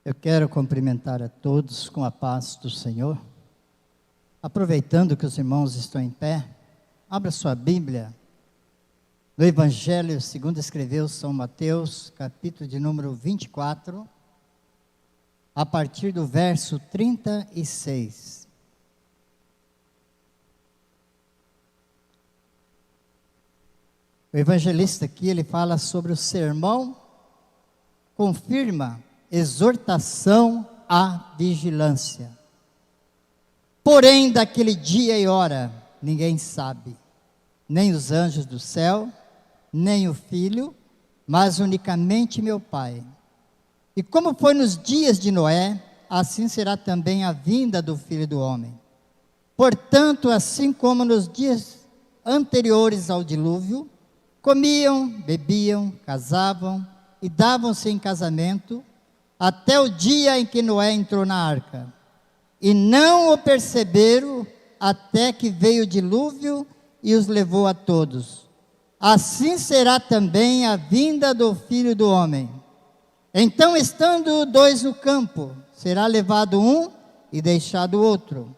Eu quero cumprimentar a todos com a paz do Senhor. Aproveitando que os irmãos estão em pé, abra sua Bíblia no Evangelho segundo escreveu São Mateus, capítulo de número 24, a partir do verso 36. O evangelista aqui, ele fala sobre o sermão, confirma exortação à vigilância. Porém, daquele dia e hora, ninguém sabe, nem os anjos do céu, nem o Filho, mas unicamente meu Pai. E como foi nos dias de Noé, assim será também a vinda do Filho do Homem. Portanto, assim como nos dias anteriores ao dilúvio, comiam, bebiam, casavam e davam-se em casamento, até o dia em que Noé entrou na arca. E não o perceberam até que veio o dilúvio e os levou a todos. Assim será também a vinda do Filho do Homem. Então, estando dois no campo, será levado um e deixado o outro.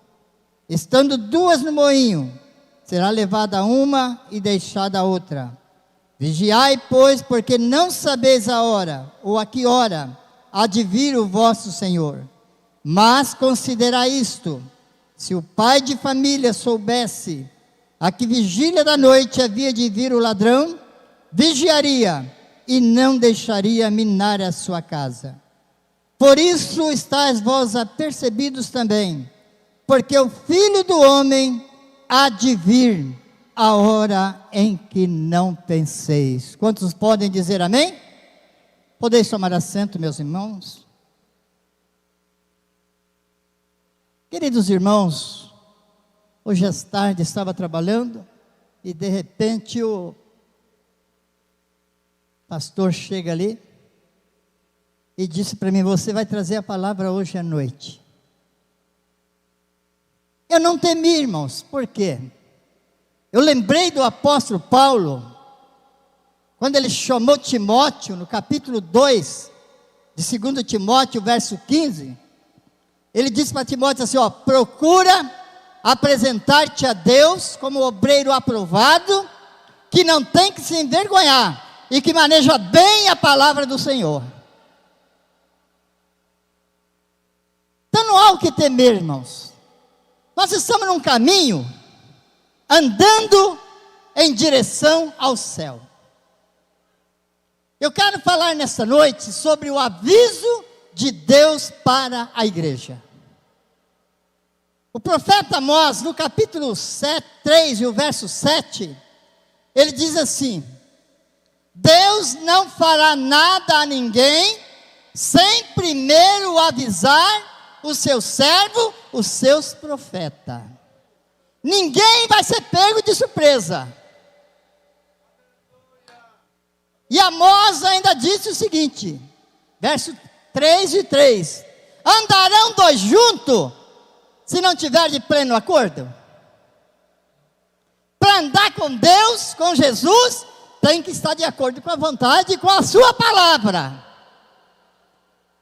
Estando duas no moinho, será levada uma e deixada a outra. Vigiai, pois, porque não sabeis a hora, ou a que hora, há de vir o vosso Senhor. Mas considerai isto: se o pai de família soubesse a que vigília da noite havia de vir o ladrão, vigiaria e não deixaria minar a sua casa. Por isso estáis vós apercebidos também, porque o Filho do Homem há de vir a hora em que não penseis. Quantos podem dizer amém? Podeis tomar assento, meus irmãos? Queridos irmãos, hoje à tarde estava trabalhando e de repente o pastor chega ali e disse para mim: você vai trazer a palavra hoje à noite. Eu não temi, irmãos, por quê? Eu lembrei do apóstolo Paulo, quando ele chamou Timóteo, no capítulo 2, de 2 Timóteo, verso 15, ele disse para Timóteo assim, procura apresentar-te a Deus como obreiro aprovado, que não tem que se envergonhar, e que maneja bem a palavra do Senhor. Então não há o que temer, irmãos. Nós estamos num caminho, andando em direção ao céu. Eu quero falar nesta noite sobre o aviso de Deus para a igreja. O profeta Amós, no capítulo 3 e o verso 7, ele diz assim: Deus não fará nada a ninguém, sem primeiro avisar o seu servo, os seus profetas. Ninguém vai ser pego de surpresa. E Amós ainda disse o seguinte, verso 3 e 3: andarão dois juntos, se não tiver de pleno acordo? Para andar com Deus, com Jesus, tem que estar de acordo com a vontade e com a sua palavra.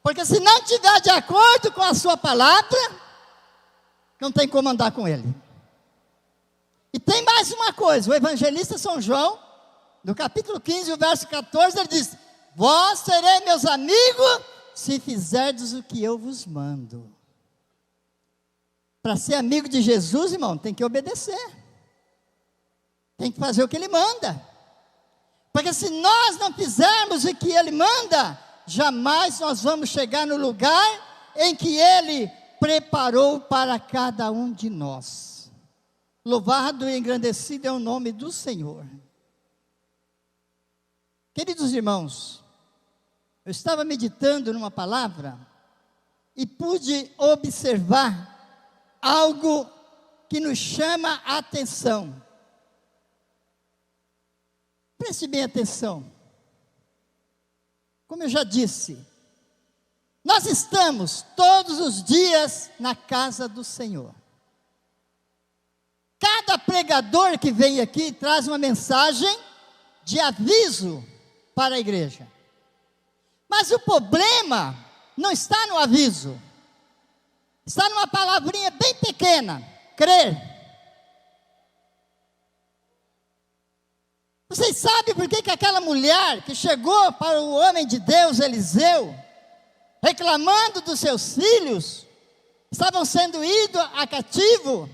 Porque se não tiver de acordo com a sua palavra, não tem como andar com Ele. E tem mais uma coisa, o evangelista São João, no capítulo 15, o verso 14, ele diz: vós sereis meus amigos, se fizerdes o que eu vos mando. Para ser amigo de Jesus, irmão, tem que obedecer. Tem que fazer o que Ele manda. Porque se nós não fizermos o que Ele manda, jamais nós vamos chegar no lugar em que Ele preparou para cada um de nós. Louvado e engrandecido é o nome do Senhor. Queridos irmãos, eu estava meditando numa palavra e pude observar algo que nos chama a atenção. Preste bem atenção. Como eu já disse, nós estamos todos os dias na casa do Senhor. Cada pregador que vem aqui traz uma mensagem de aviso para a igreja. Mas o problema não está no aviso. Está numa palavrinha bem pequena, crer. Vocês sabem por que aquela mulher que chegou para o homem de Deus, Eliseu, reclamando dos seus filhos, estavam sendo idos a cativo,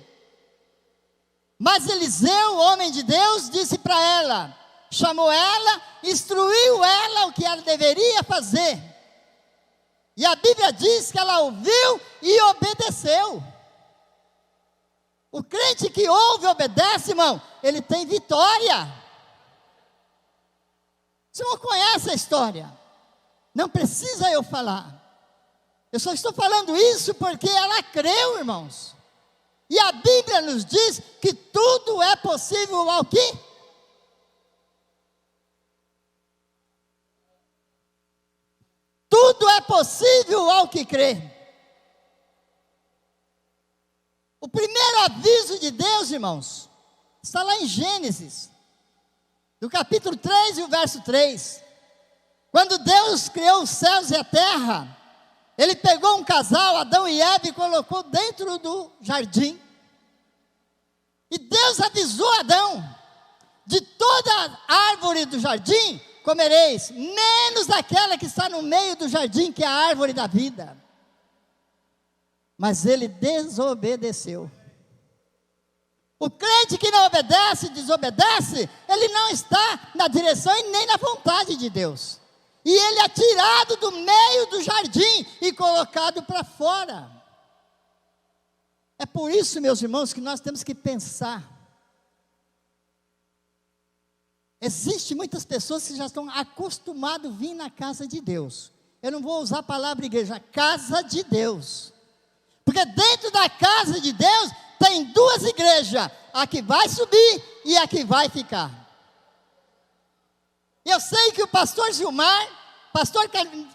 mas Eliseu, o homem de Deus, disse para ela, chamou ela, instruiu ela o que ela deveria fazer, e a Bíblia diz que ela ouviu e obedeceu. O crente que ouve e obedece, irmão, ele tem vitória. Você não conhece a história, não precisa eu falar, eu só estou falando isso porque ela creu, irmãos, e a Bíblia nos diz que tudo é possível ao quê? Tudo é possível ao que crê. O primeiro aviso de Deus, irmãos, está lá em Gênesis, do capítulo 3 e o verso 3, quando Deus criou os céus e a terra, Ele pegou um casal, Adão e Eva, e colocou dentro do jardim, e Deus avisou Adão, de toda árvore do jardim comereis, menos daquela que está no meio do jardim, que é a árvore da vida, mas ele desobedeceu. O crente que não obedece, desobedece, ele não está na direção e nem na vontade de Deus. E ele é tirado do meio do jardim e colocado para fora. É por isso, meus irmãos, que nós temos que pensar. Existem muitas pessoas que já estão acostumadas a vir na casa de Deus. Eu não vou usar a palavra igreja, casa de Deus. Porque dentro da casa de Deus tem duas igrejas, a que vai subir e a que vai ficar. Eu sei que o pastor Gilmar, pastor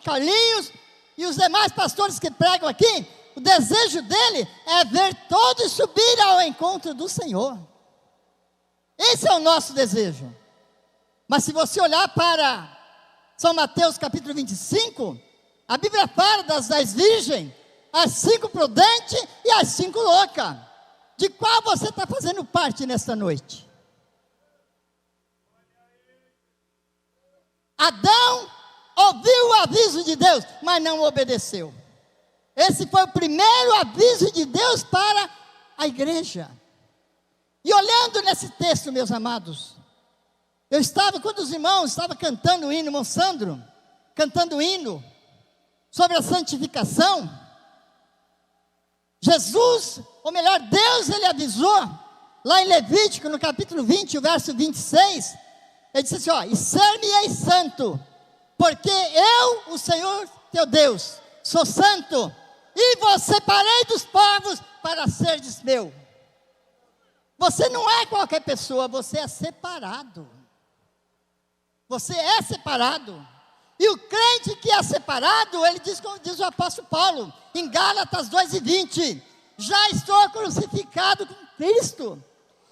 Carlinhos e os demais pastores que pregam aqui, o desejo dele é ver todos subir ao encontro do Senhor. Esse é o nosso desejo. Mas se você olhar para São Mateus capítulo 25, a Bíblia fala das 10 virgens, as 5 prudentes e as 5 loucas. De qual você está fazendo parte nesta noite? Adão ouviu o aviso de Deus, mas não obedeceu. Esse foi o primeiro aviso de Deus para a igreja. E olhando nesse texto, meus amados, eu estava, quando os irmãos estavam cantando o hino, irmão Sandro, cantando o hino sobre a santificação, Jesus, ou melhor, Deus, Ele avisou, lá em Levítico, no capítulo 20, o verso 26, Ele disse assim, ó, e ser-me-ei santo, porque eu, o Senhor teu Deus, sou santo, e vos separei dos povos para serdes meu. Você não é qualquer pessoa, você é separado. Você é separado. E o crente que é separado, ele diz, como diz o apóstolo Paulo, em Gálatas 2:20, já estou crucificado com Cristo,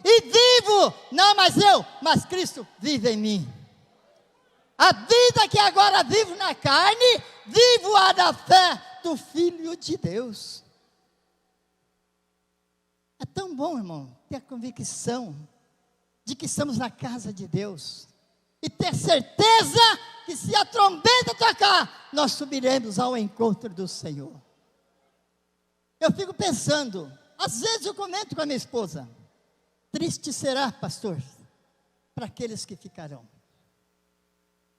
e vivo, não mais eu, mas Cristo vive em mim. A vida que agora vivo na carne, vivo a da fé do Filho de Deus. É tão bom, irmão, ter a convicção de que estamos na casa de Deus, e ter certeza que se a trombeta tocar, nós subiremos ao encontro do Senhor. Eu fico pensando, às vezes eu comento com a minha esposa, triste será, pastor, para aqueles que ficarão,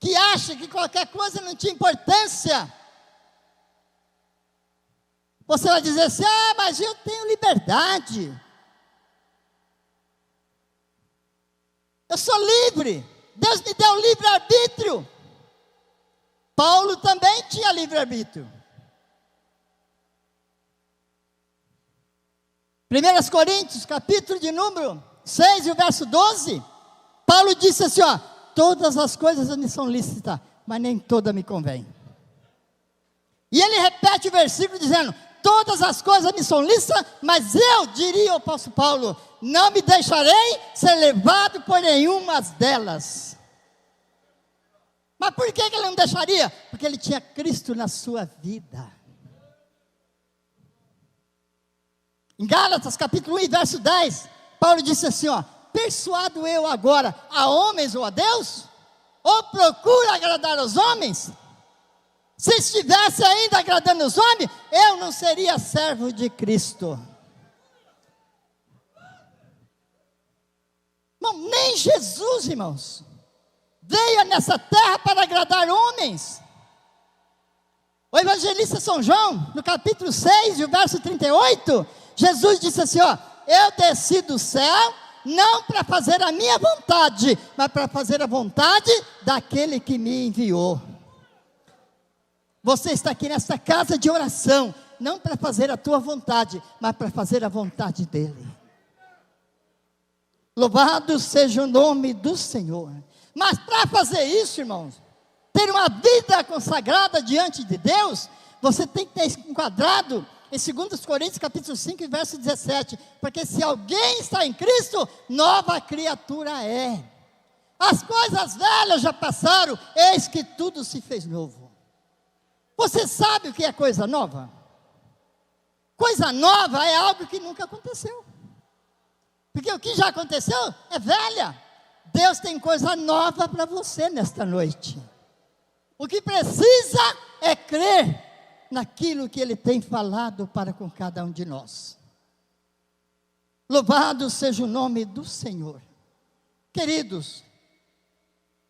que acham que qualquer coisa não tinha importância. Você vai dizer assim, mas eu tenho liberdade, eu sou livre, Deus me deu livre-arbítrio. Paulo também tinha livre-arbítrio. 1 Coríntios, capítulo de número 6, e o verso 12, Paulo disse assim, ó, todas as coisas me são lícitas, mas nem toda me convém. E ele repete o versículo dizendo, todas as coisas me são lícitas, mas eu, diria o apóstolo Paulo, não me deixarei ser levado por nenhuma delas. Mas por que ele não deixaria? Porque ele tinha Cristo na sua vida. Em Gálatas capítulo 1 e verso 10, Paulo disse assim, persuado eu agora a homens ou a Deus? Ou procuro agradar aos homens? Se estivesse ainda agradando os homens, eu não seria servo de Cristo. Não, nem Jesus, irmãos, veio nessa terra para agradar homens. O evangelista São João, no capítulo 6, e o verso 38, Jesus disse assim, eu desci do céu, não para fazer a minha vontade, mas para fazer a vontade daquele que me enviou. Você está aqui nesta casa de oração, não para fazer a tua vontade, mas para fazer a vontade dele. Louvado seja o nome do Senhor. Mas para fazer isso, irmãos, ter uma vida consagrada diante de Deus, você tem que ter enquadrado em 2 Coríntios capítulo 5, verso 17, porque se alguém está em Cristo, nova criatura é. As coisas velhas já passaram, eis que tudo se fez novo. Você sabe o que é coisa nova? Coisa nova é algo que nunca aconteceu. Porque o que já aconteceu é velha. Deus tem coisa nova para você nesta noite. O que precisa é crer naquilo que Ele tem falado para com cada um de nós. Louvado seja o nome do Senhor. Queridos,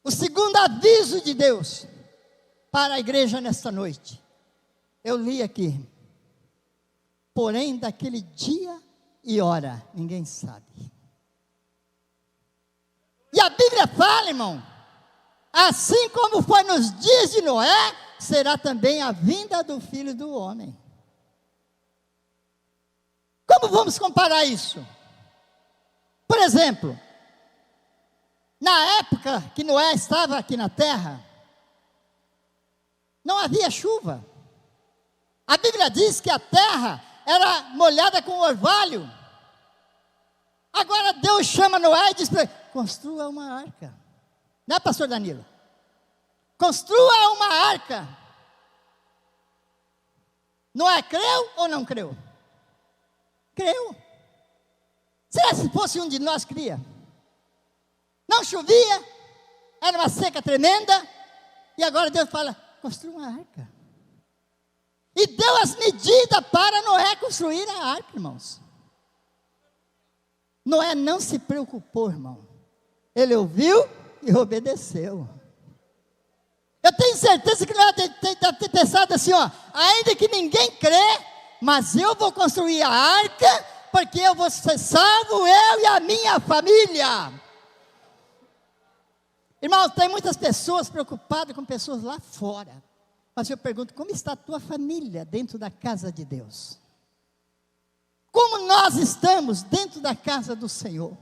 o segundo aviso de Deus para a igreja nesta noite, eu li aqui, porém daquele dia e hora, ninguém sabe. E a Bíblia fala, irmão, assim como foi nos dias de Noé, será também a vinda do Filho do Homem. Como vamos comparar isso? Por exemplo, na época que Noé estava aqui na terra, não havia chuva. A Bíblia diz que a terra era molhada com orvalho. Agora Deus chama Noé e diz para ele, construa uma arca. Não é, pastor Danilo? Construa uma arca. Noé creu ou não creu? Creu. Será se fosse um de nós cria? Não chovia, era uma seca tremenda, e agora Deus fala, construa uma arca. E deu as medidas para Noé construir a arca, irmãos. Noé não se preocupou, irmão. Ele ouviu e obedeceu. Eu tenho certeza que Noé deve ter pensado assim, ainda que ninguém crê, mas eu vou construir a arca, porque eu vou ser salvo, eu e a minha família. Irmão, tem muitas pessoas preocupadas com pessoas lá fora. Mas eu pergunto, como está a tua família dentro da casa de Deus? Como nós estamos dentro da casa do Senhor?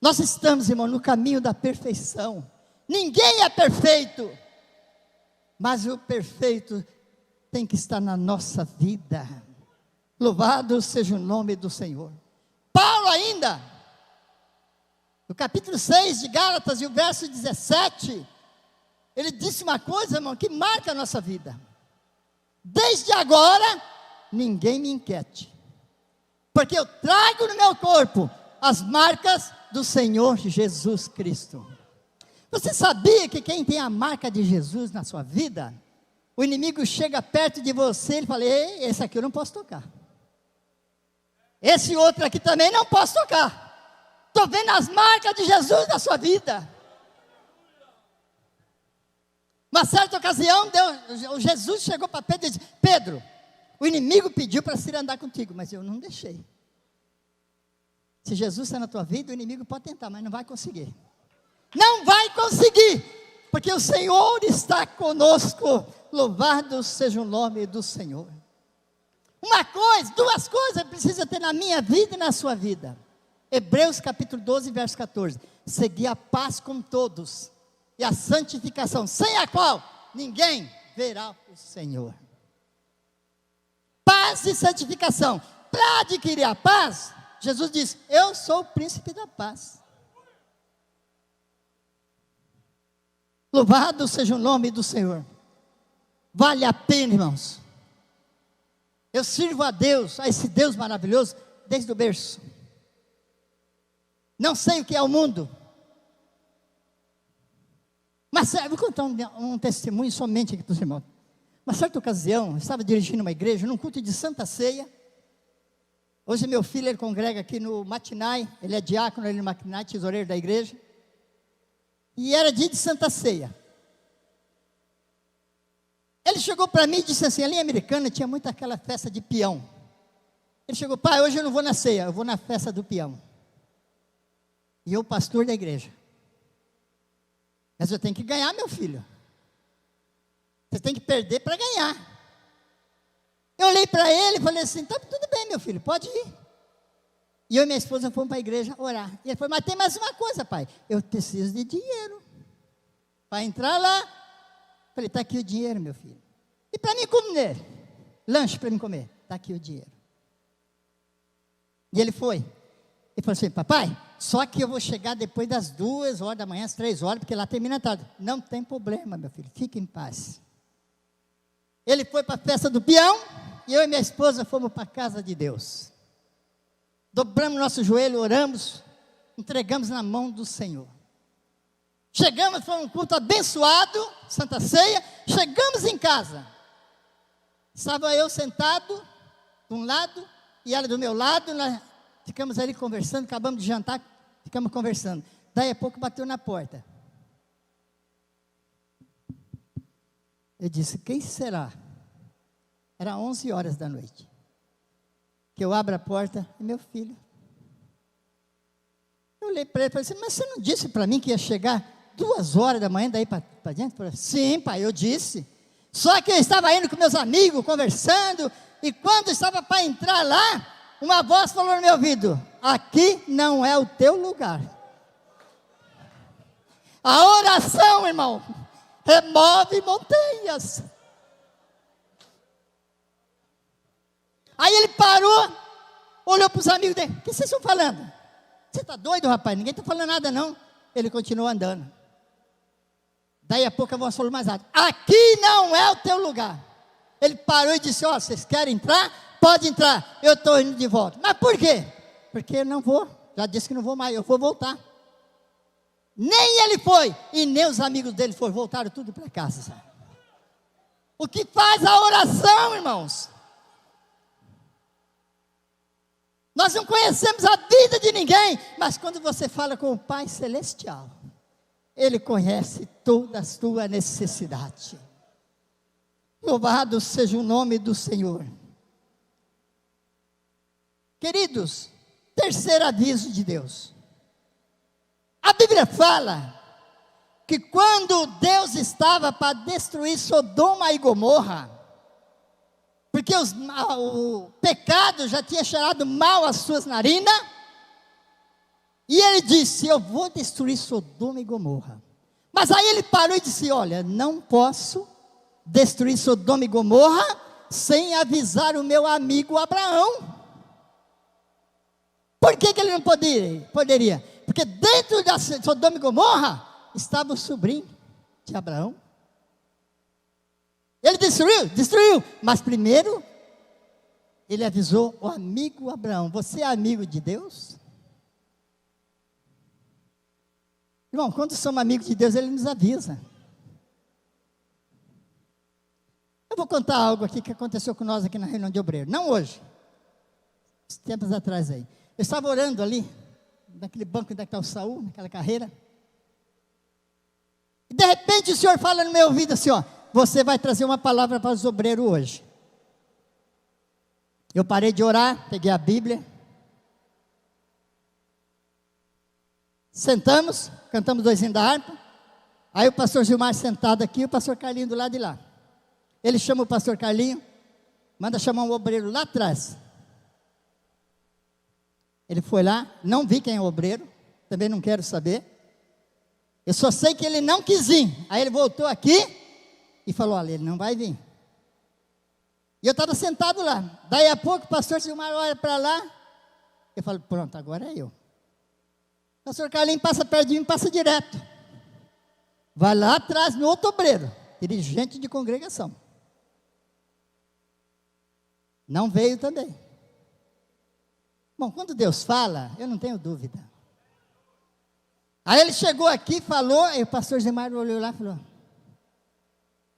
Nós estamos, irmão, no caminho da perfeição. Ninguém é perfeito, mas o perfeito tem que estar na nossa vida. Louvado seja o nome do Senhor. Paulo ainda, no capítulo 6 de Gálatas, e o verso 17, ele disse uma coisa, irmão, que marca a nossa vida. Desde agora, ninguém me inquiete, porque eu trago no meu corpo as marcas do Senhor Jesus Cristo. Você sabia que quem tem a marca de Jesus na sua vida, o inimigo chega perto de você, ele fala, ei, esse aqui eu não posso tocar. Esse outro aqui também não posso tocar. Estou vendo as marcas de Jesus na sua vida. Uma certa ocasião, Jesus chegou para Pedro e disse, Pedro, o inimigo pediu para se andar contigo, mas eu não deixei. Se Jesus está na tua vida, o inimigo pode tentar, mas não vai conseguir. Não vai conseguir, porque o Senhor está conosco. Louvado seja o nome do Senhor. Duas coisas precisa ter na minha vida e na sua vida. Hebreus capítulo 12, verso 14. Seguir a paz com todos e a santificação, sem a qual ninguém verá o Senhor. Paz e santificação. Para adquirir a paz, Jesus diz, eu sou o príncipe da paz. Louvado seja o nome do Senhor. Vale a pena, irmãos. Eu sirvo a Deus, a esse Deus maravilhoso, desde o berço. Não sei o que é o mundo. Mas eu vou contar um testemunho somente aqui para os irmãos. Uma certa ocasião, eu estava dirigindo uma igreja, num culto de Santa Ceia. Hoje meu filho, ele congrega aqui no Matinai, ele é diácono ali no Matinai, tesoureiro da igreja. E era dia de Santa Ceia. Ele chegou para mim e disse assim, ali em Americana tinha muito aquela festa de peão. Ele chegou, pai, hoje eu não vou na ceia, eu vou na festa do peão. E eu, pastor da igreja. Mas eu tenho que ganhar, meu filho. Você tem que perder para ganhar. Eu olhei para ele e falei assim, tá tudo bem, meu filho, pode ir. E eu e minha esposa fomos para a igreja orar. E ele falou, mas tem mais uma coisa, pai. Eu preciso de dinheiro para entrar lá. Falei, está aqui o dinheiro, meu filho. E para mim comer? Lanche para mim comer. Está aqui o dinheiro. E ele foi. Ele falou assim, papai, só que eu vou chegar depois das 2 horas da manhã, às 3 horas, porque lá termina a tarde. Não tem problema, meu filho, fique em paz. Ele foi para a festa do peão, e eu e minha esposa fomos para a casa de Deus. Dobramos nosso joelho, oramos, entregamos na mão do Senhor. Chegamos, foi um culto abençoado, Santa Ceia, chegamos em casa. Estava eu sentado, de um lado, e ela do meu lado, nós ficamos ali conversando, acabamos de jantar, ficamos conversando. Daí a pouco bateu na porta. Eu disse, quem será? Era 11 horas da noite. Que eu abro a porta, e meu filho. Eu olhei para ele e falei assim, mas você não disse para mim que ia chegar 2 horas da manhã daí para dentro? Falei, sim, pai, eu disse. Só que eu estava indo com meus amigos, conversando, e quando estava para entrar lá, uma voz falou no meu ouvido, aqui não é o teu lugar. A oração, irmão, remove montanhas. Aí ele parou, olhou para os amigos dele, o que vocês estão falando? Você está doido, rapaz? Ninguém está falando nada não. Ele continuou andando. Daí a pouco a voz falou mais alto, aqui não é o teu lugar. Ele parou e disse, ó, vocês querem entrar? Pode entrar, eu estou indo de volta. Mas por quê? Porque eu não vou, já disse que não vou mais, eu vou voltar. Nem ele foi, e nem os amigos dele foram, voltaram tudo para casa. Sabe? O que faz a oração, irmãos? Nós não conhecemos a vida de ninguém, mas quando você fala com o Pai Celestial, Ele conhece toda a sua necessidade. Louvado seja o nome do Senhor. Queridos, terceiro aviso de Deus. A Bíblia fala que quando Deus estava para destruir Sodoma e Gomorra, porque o pecado já tinha cheirado mal às suas narinas, e ele disse, eu vou destruir Sodoma e Gomorra. Mas aí ele parou e disse, olha, não posso destruir Sodoma e Gomorra sem avisar o meu amigo Abraão. Por que ele não poderia? Porque dentro da Sodoma e Gomorra estava o sobrinho de Abraão. Ele destruiu, mas primeiro ele avisou o amigo Abraão, você é amigo de Deus? Irmão, quando somos amigos de Deus, Ele nos avisa. Eu vou contar algo aqui que aconteceu com nós aqui na reunião de obreiro, não hoje, tempos atrás aí. Eu estava orando ali, naquele banco onde está o Saul, naquela carreira, e de repente o Senhor fala no meu ouvido assim, ó, você vai trazer uma palavra para os obreiros hoje. Eu parei de orar, peguei a Bíblia, sentamos, cantamos 2 hinos da harpa, aí o pastor Gilmar sentado aqui, o pastor Carlinho do lado de lá. Ele chama o pastor Carlinho, manda chamar um obreiro lá atrás. Ele foi lá, não vi quem é o obreiro, também não quero saber. Eu só sei que ele não quis vir. Aí ele voltou aqui e falou, olha, ele não vai vir. E eu estava sentado lá. Daí a pouco o pastor Gilmar olha para lá. Eu falo, pronto, agora é eu. O pastor Carlinhos passa perto de mim, passa direto. Vai lá atrás no outro obreiro, dirigente de congregação. Não veio também. Bom, quando Deus fala, eu não tenho dúvida. Aí ele chegou aqui, falou, aí o pastor Zé Mário olhou lá e falou.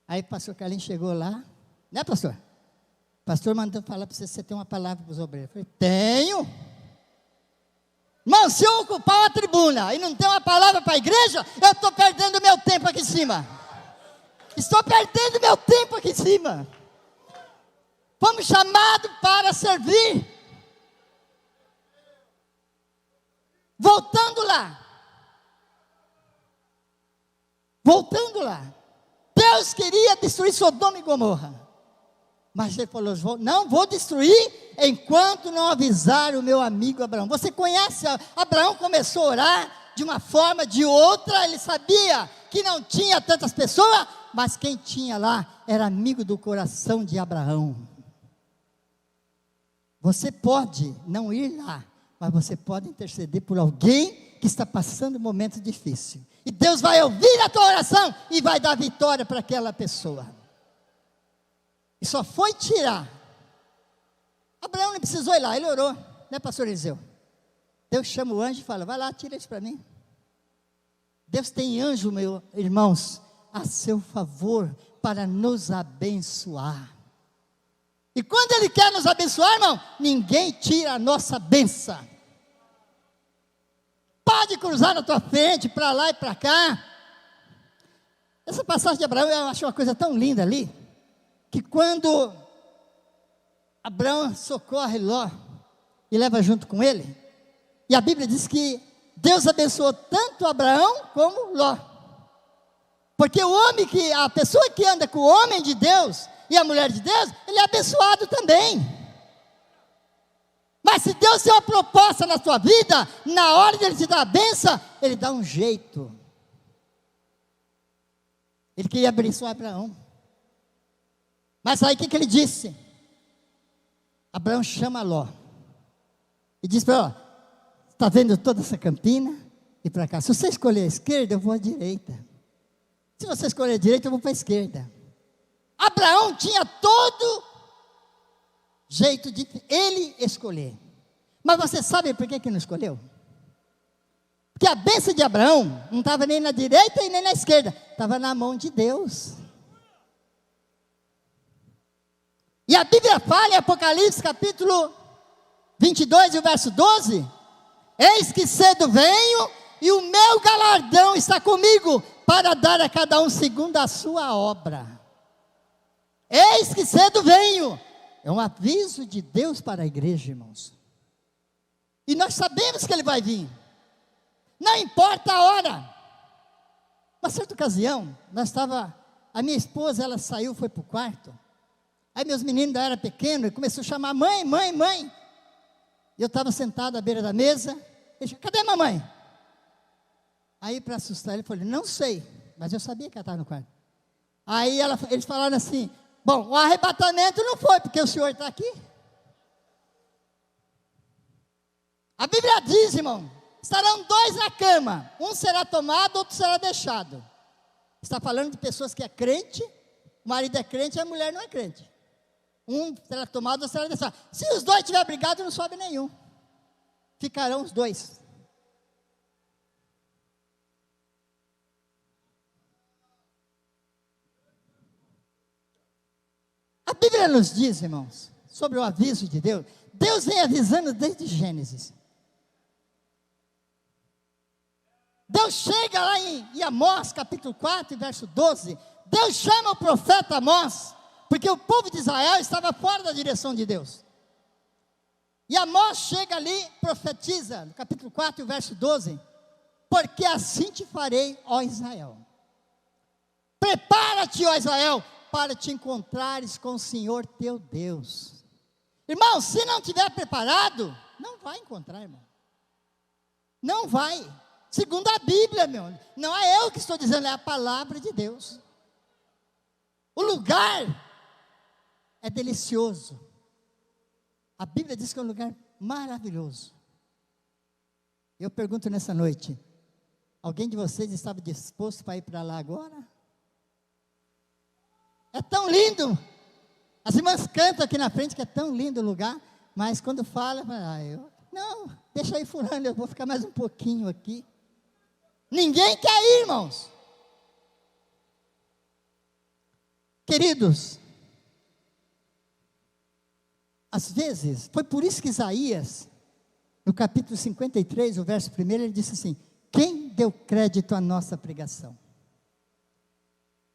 Aí o pastor Carlinhos chegou lá, né, pastor? O pastor mandou falar para você, você tem uma palavra para os obreiros. Eu falei, tenho. Irmão, se eu ocupar uma tribuna e não ter uma palavra para a igreja, eu estou perdendo meu tempo aqui em cima. Estou perdendo meu tempo aqui em cima. Fomos chamados para servir. Voltando lá. Deus queria destruir Sodoma e Gomorra. Mas ele falou, não vou destruir enquanto não avisar o meu amigo Abraão. Você conhece, Abraão começou a orar de uma forma, de outra. Ele sabia que não tinha tantas pessoas, mas quem tinha lá era amigo do coração de Abraão. Você pode não ir lá, mas você pode interceder por alguém que está passando um momento difícil. E Deus vai ouvir a tua oração e vai dar vitória para aquela pessoa. E só foi tirar. Abraão não precisou ir lá, ele orou, né, pastor Eliseu? Deus chama o anjo e fala, vai lá, tira isso para mim. Deus tem anjo, meus irmãos, a seu favor, para nos abençoar. E quando Ele quer nos abençoar, irmão, ninguém tira a nossa bênção. Pode cruzar na tua frente, para lá e para cá. Essa passagem de Abraão, eu acho uma coisa tão linda ali, que quando Abraão socorre Ló e leva junto com ele, e a Bíblia diz que Deus abençoou tanto Abraão como Ló. Porque a pessoa que anda com o homem de Deus e a mulher de Deus, ele é abençoado também. Mas se Deus tem uma proposta na tua vida, na hora de Ele te dar a benção, Ele dá um jeito. Ele queria abençoar Abraão. Mas aí o que ele disse? Abraão chama Ló e diz para ele, está vendo toda essa campina? E para cá, se você escolher a esquerda, eu vou à direita. Se você escolher a direita, eu vou para a esquerda. Abraão tinha todo jeito de ele escolher. Mas você sabe por que não escolheu? Porque a bênção de Abraão não estava nem na direita e nem na esquerda, estava na mão de Deus. E a Bíblia fala em Apocalipse capítulo 22 e o verso 12, eis que cedo venho e o meu galardão está comigo para dar a cada um segundo a sua obra. Eis que cedo venho. É um aviso de Deus para a igreja, irmãos. E nós sabemos que Ele vai vir. Não importa a hora. Uma certa ocasião, a minha esposa, ela saiu, foi para o quarto. Aí meus meninos ainda eram pequenos, e começou a chamar, mãe, mãe, mãe. E eu estava sentado à beira da mesa. Ele disse, cadê a mamãe? Aí para assustar ele, falou, não sei. Mas eu sabia que ela estava no quarto. Aí eles falaram assim, bom, o arrebatamento não foi, porque o Senhor está aqui. A Bíblia diz, irmão, estarão dois na cama, um será tomado, outro será deixado. Está falando de pessoas que é crente, o marido é crente e a mulher não é crente. Um será tomado, outro será deixado. Se os dois estiverem brigados, não sobe nenhum. Ficarão os dois. A Bíblia nos diz, irmãos, sobre o aviso de Deus. Deus vem avisando desde Gênesis. Deus chega lá em Amós, capítulo 4, verso 12. Deus chama o profeta Amós, porque o povo de Israel estava fora da direção de Deus. E Amós chega ali, profetiza, no capítulo 4, verso 12. Porque assim te farei, ó Israel. Prepara-te, ó Israel, para te encontrares com o Senhor teu Deus. Irmão, se não estiver preparado, não vai encontrar, irmão. Não vai. Segundo a Bíblia, meu, não é eu que estou dizendo, é a palavra de Deus. O lugar é delicioso. A Bíblia diz que é um lugar maravilhoso. Eu pergunto nessa noite, Alguém de vocês estava disposto para ir para lá agora? É tão lindo. As irmãs cantam aqui na frente que é tão lindo o lugar, mas quando fala, não, deixa aí fulano, eu vou ficar mais um pouquinho aqui. Ninguém quer ir, irmãos. Queridos, às vezes, foi por isso que Isaías, no capítulo 53, o verso 1, ele disse assim: quem deu crédito à nossa pregação?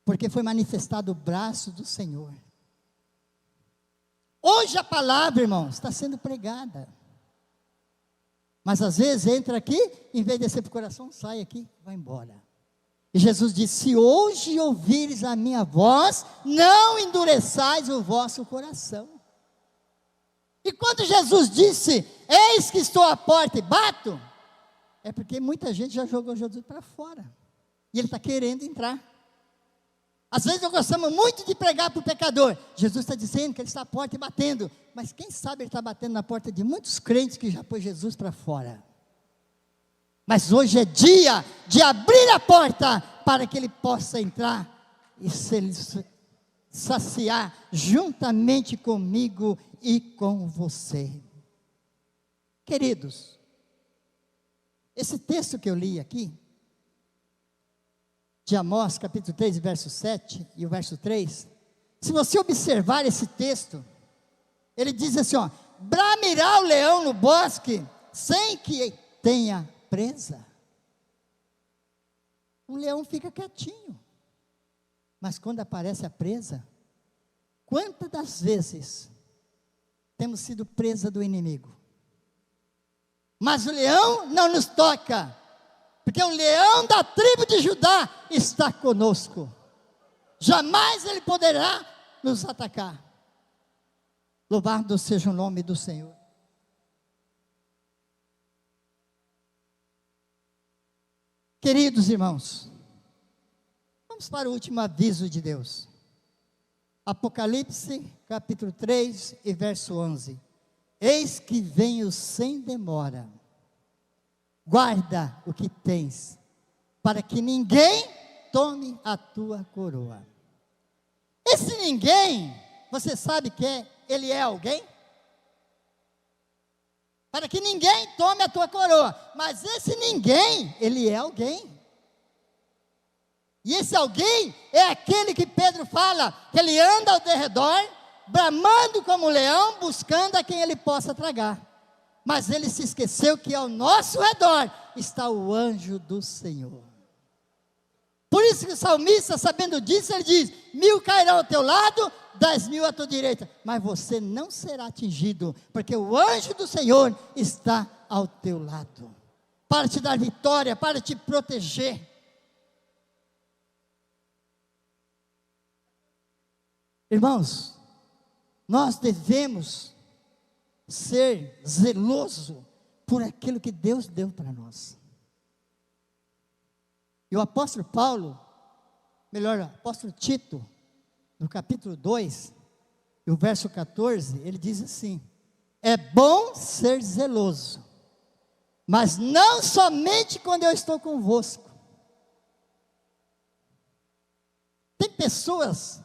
Porque foi manifestado o braço do Senhor. Hoje a palavra, irmãos, está sendo pregada. Mas às vezes entra aqui, em vez de descer para o coração, sai aqui, vai embora. E Jesus disse: se hoje ouvires a minha voz, não endureçais o vosso coração. E quando Jesus disse: eis que estou à porta e bato, é porque muita gente já jogou Jesus para fora. E ele está querendo entrar. Às vezes nós gostamos muito de pregar para o pecador. Jesus está dizendo que ele está à porta e batendo. Mas quem sabe ele está batendo na porta de muitos crentes que já pôs Jesus para fora. Mas hoje é dia de abrir a porta para que ele possa entrar e se saciar juntamente comigo e com você. Queridos, esse texto que eu li aqui, de Amós, capítulo 3, verso 7 e o verso 3, se você observar esse texto, ele diz assim, bramirá o leão no bosque, sem que tenha presa. O leão fica quietinho, mas quando aparece a presa, quantas das vezes temos sido presa do inimigo? Mas o leão não nos toca, porque o leão da tribo de Judá está conosco. Jamais ele poderá nos atacar. Louvado seja o nome do Senhor. Queridos irmãos, vamos para o último aviso de Deus. Apocalipse, capítulo 3 e verso 11. Eis que venho sem demora. Guarda o que tens, para que ninguém tome a tua coroa. Esse ninguém, você sabe que ele é alguém? Para que ninguém tome a tua coroa. Mas esse ninguém, ele é alguém. E esse alguém é aquele que Pedro fala, que ele anda ao derredor, bramando como leão, buscando a quem ele possa tragar. Mas ele se esqueceu que ao nosso redor está o anjo do Senhor. Por isso que o salmista, sabendo disso, ele diz: 1000 cairão ao teu lado, 10.000 à tua direita, mas você não será atingido, porque o anjo do Senhor está ao teu lado, para te dar vitória, para te proteger. Irmãos, nós devemos ser zeloso por aquilo que Deus deu para nós. E o apóstolo Paulo, melhor, o apóstolo Tito, no capítulo 2, e o verso 14, ele diz assim: é bom ser zeloso, mas não somente quando eu estou convosco. Tem pessoas,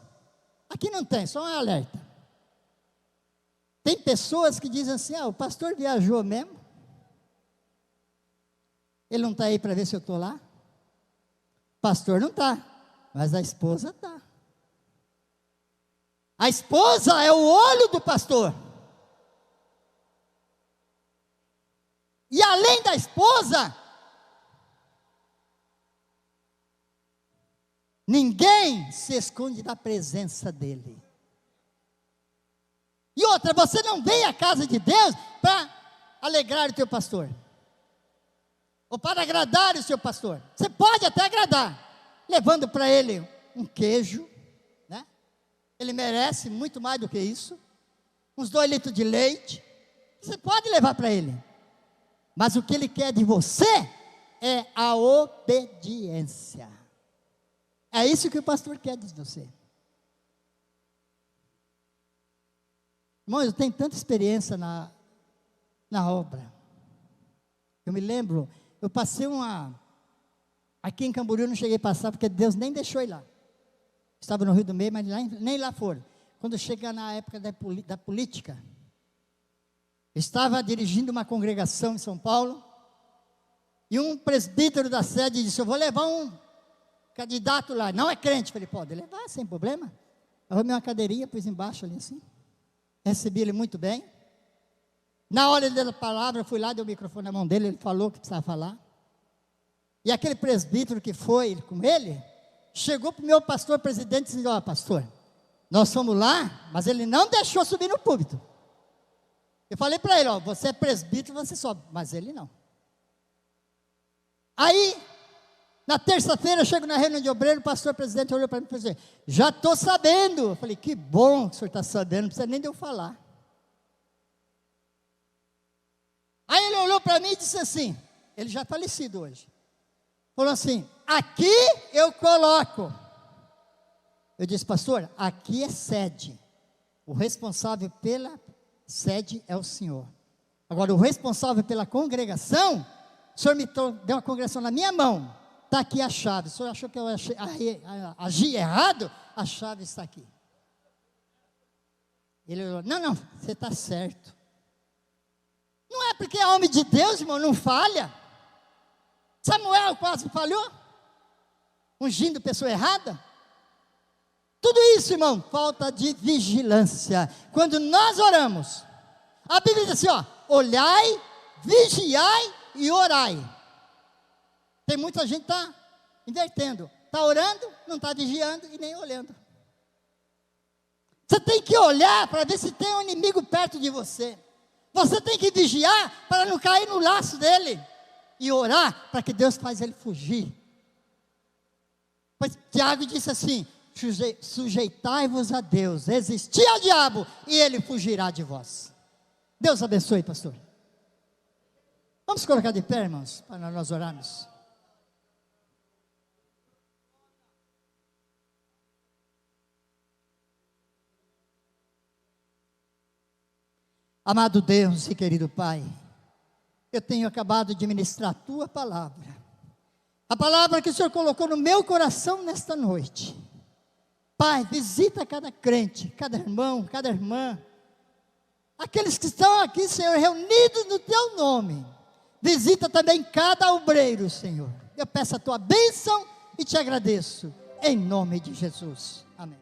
aqui não tem, só um alerta. Tem pessoas que dizem assim: o pastor viajou mesmo, ele não está aí para ver se eu estou lá. O pastor não está, mas a esposa está. A esposa é o olho do pastor. E além da esposa, ninguém se esconde da presença dele. E outra, você não vem à casa de Deus para alegrar o teu pastor, ou para agradar o seu pastor. Você pode até agradar, levando para ele um queijo, né? Ele merece muito mais do que isso, uns 2 litros de leite, você pode levar para ele, mas o que ele quer de você é a obediência. É isso que o pastor quer de você. Irmãos, eu tenho tanta experiência na obra. Eu me lembro, eu passei uma Aqui em Camboriú eu não cheguei a passar, porque Deus nem deixou ir lá. Estava no Rio do Meio, mas nem lá foram. Quando chega na época da política, estava dirigindo uma congregação em São Paulo, e um presbítero da sede disse: eu vou levar um candidato lá, não é crente. Falei: pode levar, sem problema. Arrumei uma cadeirinha, pus embaixo ali assim, recebi ele muito bem. Na hora da palavra, fui lá, dei o microfone na mão dele, ele falou o que precisava falar. E aquele presbítero que foi com ele, chegou para o meu pastor presidente e disse: ó, pastor, nós fomos lá, mas ele não deixou subir no púlpito. Eu falei para ele: ó, você é presbítero, você sobe, mas ele não. Aí, na terça-feira, eu chego na reunião de obreiro, o pastor presidente olhou para mim e falou assim: já estou sabendo. Eu falei: que bom que o senhor está sabendo, não precisa nem de eu falar. Aí ele olhou para mim e disse assim, ele já é falecido hoje, falou assim: aqui eu coloco. Eu disse: pastor, aqui é sede, o responsável pela sede é o senhor. Agora, o responsável pela congregação, o senhor me deu uma congregação na minha mão, está aqui a chave. O senhor achou que eu agi errado? A chave está aqui. Ele falou: não, você está certo. Não é porque é homem de Deus, irmão, não falha. Samuel quase falhou, ungindo pessoa errada. Tudo isso, irmão, falta de vigilância. Quando nós oramos, a Bíblia diz assim, ó: olhai, vigiai e orai. Tem muita gente que está invertendo, está orando, não está vigiando e nem olhando. Você tem que olhar para ver se tem um inimigo perto de você. Você tem que vigiar para não cair no laço dele. E orar para que Deus faça ele fugir. Pois Tiago disse assim: sujeitai-vos a Deus, resisti ao diabo e ele fugirá de vós. Deus abençoe, pastor. Vamos colocar de pé, irmãos, para nós orarmos. Amado Deus e querido Pai, eu tenho acabado de ministrar a Tua palavra, a palavra que o Senhor colocou no meu coração nesta noite. Pai, visita cada crente, cada irmão, cada irmã, aqueles que estão aqui, Senhor, reunidos no Teu nome. Visita também cada obreiro, Senhor. Eu peço a Tua bênção e te agradeço, em nome de Jesus. Amém.